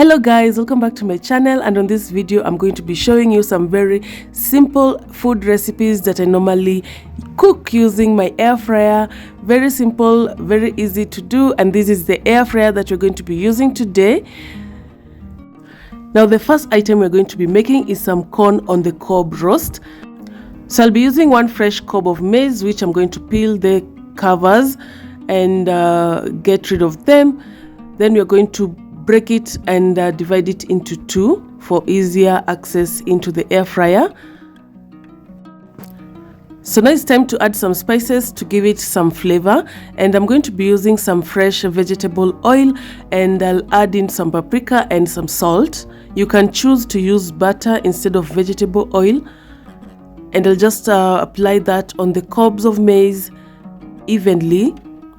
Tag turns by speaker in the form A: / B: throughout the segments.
A: Hello guys, welcome back to my channel, and on this video I'm going to be showing you some very simple food recipes that I normally cook using my air fryer. Very simple, very easy to do, and this is the air fryer that we're going to be using today. Now the first item we're going to be making is some corn on the cob roast. So I'll be using one fresh cob of maize, which I'm going to peel the covers and get rid of them. Then we're going to break it and divide it into two for easier access into the air fryer. So now it's time to add some spices to give it some flavor, and I'm going to be using some fresh vegetable oil, and I'll add in some paprika and some salt. You can choose to use butter instead of vegetable oil, and I'll just apply that on the cobs of maize evenly.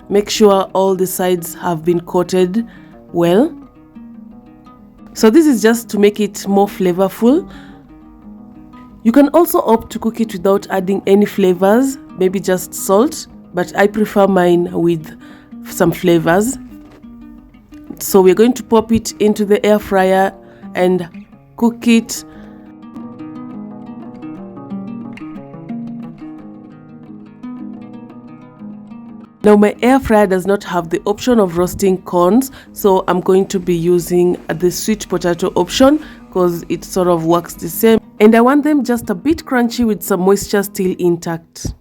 A: Make sure all the sides have been coated well. So this is just to make it more flavorful. You can also opt to cook it without adding any flavors, maybe just salt, but I prefer mine with some flavors. So we're going to pop it into the air fryer and cook it. Now my air fryer does not have the option of roasting corns, so I'm going to be using the sweet potato option because it sort of works the same, and I want them just a bit crunchy with some moisture still intact.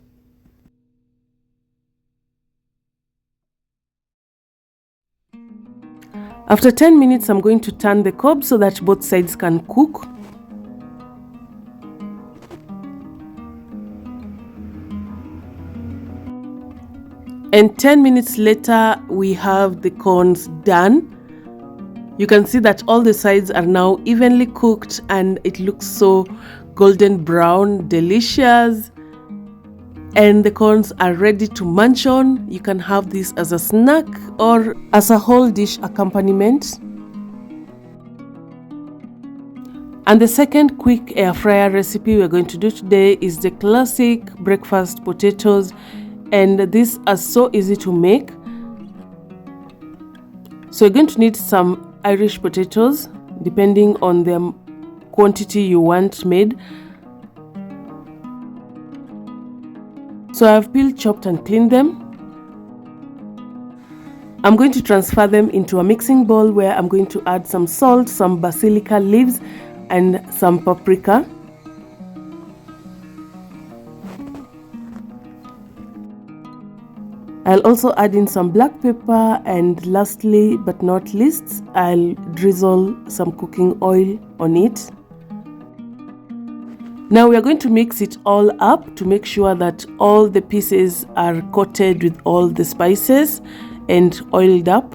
A: After 10 minutes I'm going to turn the cob so that both sides can cook. And 10 minutes later, we have the corns done. You can see that all the sides are now evenly cooked and it looks so golden brown, delicious. And the corns are ready to munch on. You can have this as a snack or as a whole dish accompaniment. And the second quick air fryer recipe we're going to do today is the classic breakfast potatoes. And these are so easy to make. So you're going to need some Irish potatoes, depending on the quantity you want made. So I've peeled, chopped and cleaned them. I'm going to transfer them into a mixing bowl where I'm going to add some salt, some basilica leaves and some paprika. I'll also add in some black pepper, and lastly but not least, I'll drizzle some cooking oil on it. Now we are going to mix it all up to make sure that all the pieces are coated with all the spices and oiled up.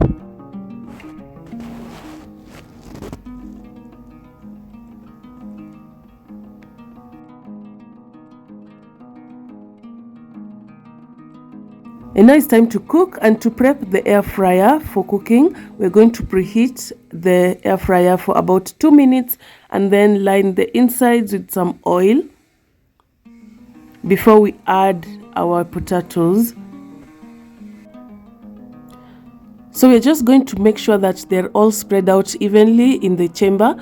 A: And now it's time to cook, and to prep the air fryer for cooking, we're going to preheat the air fryer for about 2 minutes and then line the insides with some oil before we add our potatoes. So we're just going to make sure that they're all spread out evenly in the chamber.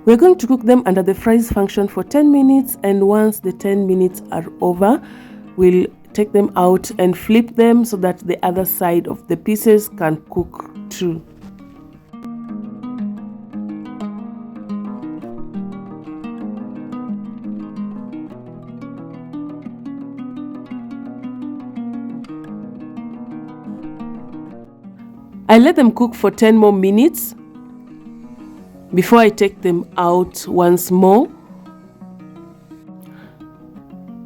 A: We're going to cook them under the fries function for 10 minutes, and once the 10 minutes are over, we'll take them out and flip them so that the other side of the pieces can cook too. I let them cook for 10 more minutes before I take them out once more.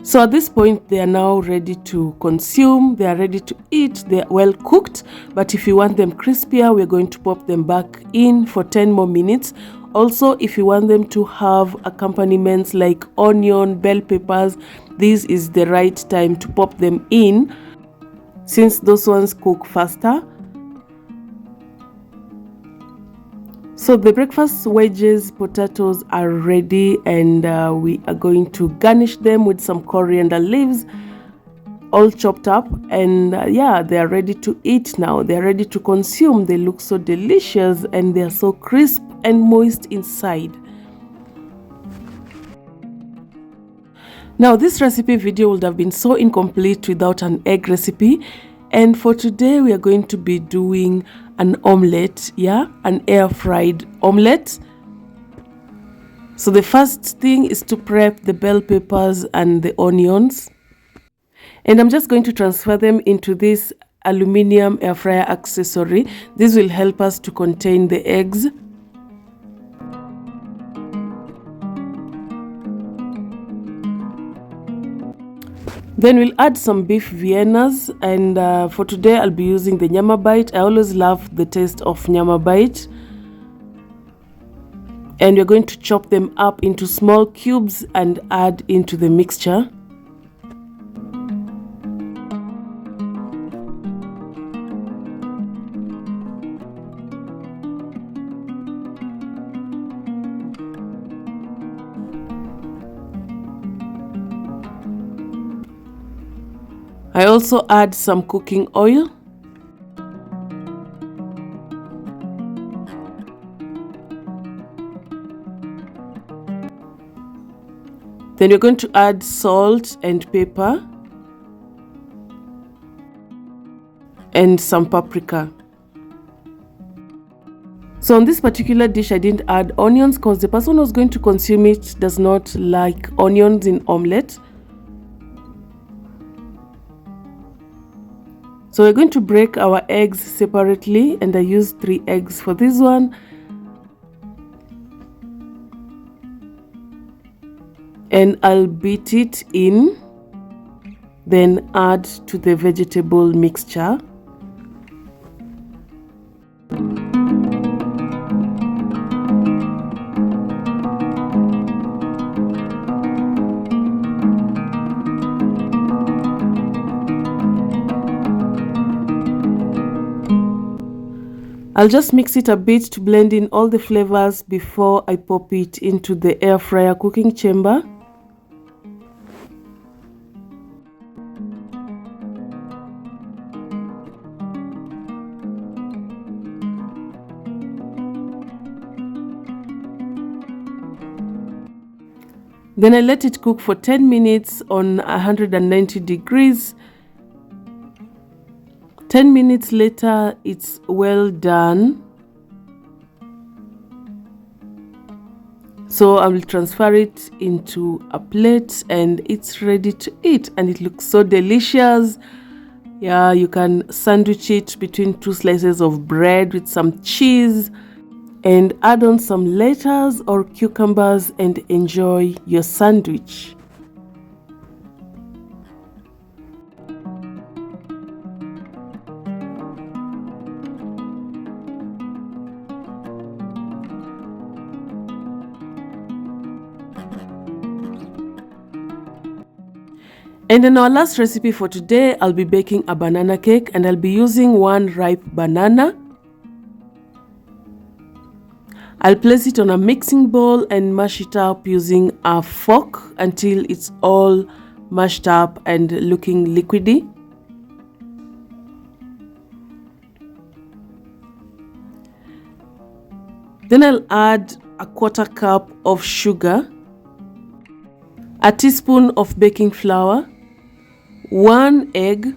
A: So at this point they are now ready to consume, they are ready to eat, they are well cooked. But if you want them crispier, we're going to pop them back in for 10 more minutes. Also, if you want them to have accompaniments like onion, bell peppers, this is the right time to pop them in, since those ones cook faster. So the breakfast wedges potatoes are ready, and we are going to garnish them with some coriander leaves all chopped up, and yeah, they are ready to eat now. They are ready to consume. They look so delicious and they are so crisp and moist inside. Now this recipe video would have been so incomplete without an egg recipe, and for today we are going to be doing an omelette, an air fried omelette. So the first thing is to prep the bell peppers and the onions, and I'm just going to transfer them into this aluminium air fryer accessory. This will help us to contain the eggs. Then we'll add some beef viennas, and for today I'll be using the nyama bite. I always love the taste of nyama bite. And we're going to chop them up into small cubes and add into the mixture. I also add some cooking oil. Then we're going to add salt and pepper and some paprika. So on this particular dish I didn't add onions because the person who's going to consume it does not like onions in omelette. So we're going to break our eggs separately, and I used 3 eggs for this one. And I'll beat it in, then add to the vegetable mixture. I'll just mix it a bit to blend in all the flavors before I pop it into the air fryer cooking chamber. Then I let it cook for 10 minutes on 190 degrees. 10 minutes later, it's well done. So I will transfer it into a plate and it's ready to eat, and it looks so delicious. Yeah, you can sandwich it between 2 slices of bread with some cheese and add on some lettuce or cucumbers and enjoy your sandwich. And in our last recipe for today, I'll be baking a banana cake, and I'll be using 1 ripe banana. I'll place it on a mixing bowl and mash it up using a fork until it's all mashed up and looking liquidy. Then I'll add a 1/4 cup of sugar, a teaspoon of baking flour, 1 egg,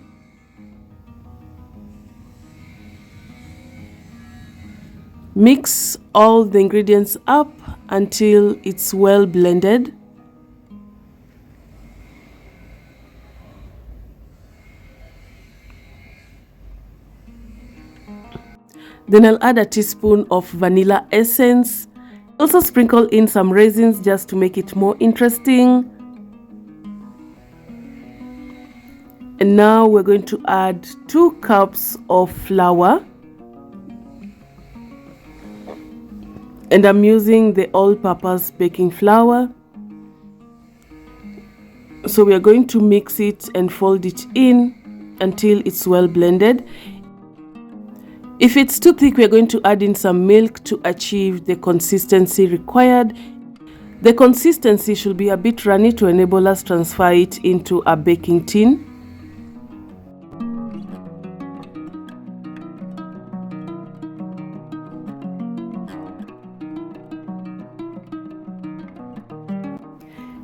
A: mix all the ingredients up until it's well blended. Then I'll add a teaspoon of vanilla essence. Also sprinkle in some raisins just to make it more interesting. And now we're going to add 2 cups of flour. And I'm using the all-purpose baking flour. So we are going to mix it and fold it in until it's well blended. If it's too thick, we're going to add in some milk to achieve the consistency required. The consistency should be a bit runny to enable us transfer it into a baking tin.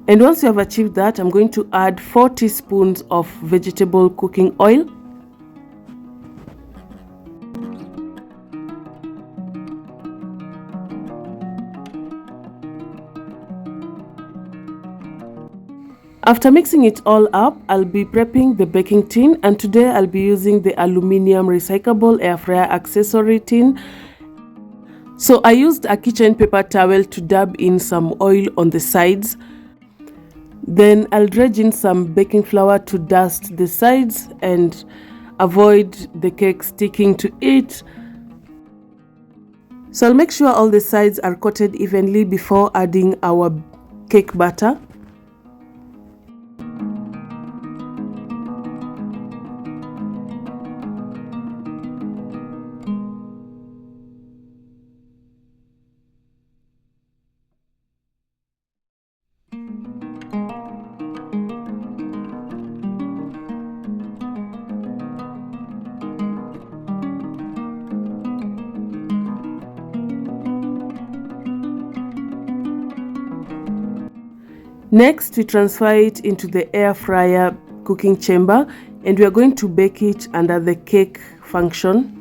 A: And once you have achieved that, I'm going to add 4 teaspoons of vegetable cooking oil. After mixing it all up, I'll be prepping the baking tin, and today I'll be using the aluminium recyclable air fryer accessory tin. So I used a kitchen paper towel to dab in some oil on the sides. Then I'll dredge in some baking flour to dust the sides and avoid the cake sticking to it. So I'll make sure all the sides are coated evenly before adding our cake batter. Next, we transfer it into the air fryer cooking chamber, and we are going to bake it under the cake function.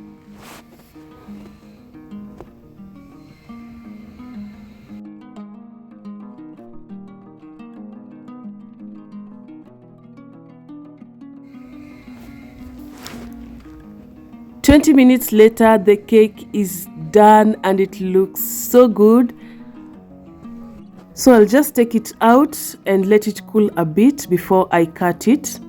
A: "20 minutes later, the cake is done and it looks so good. So I'll just take it out and let it cool a bit before I cut it.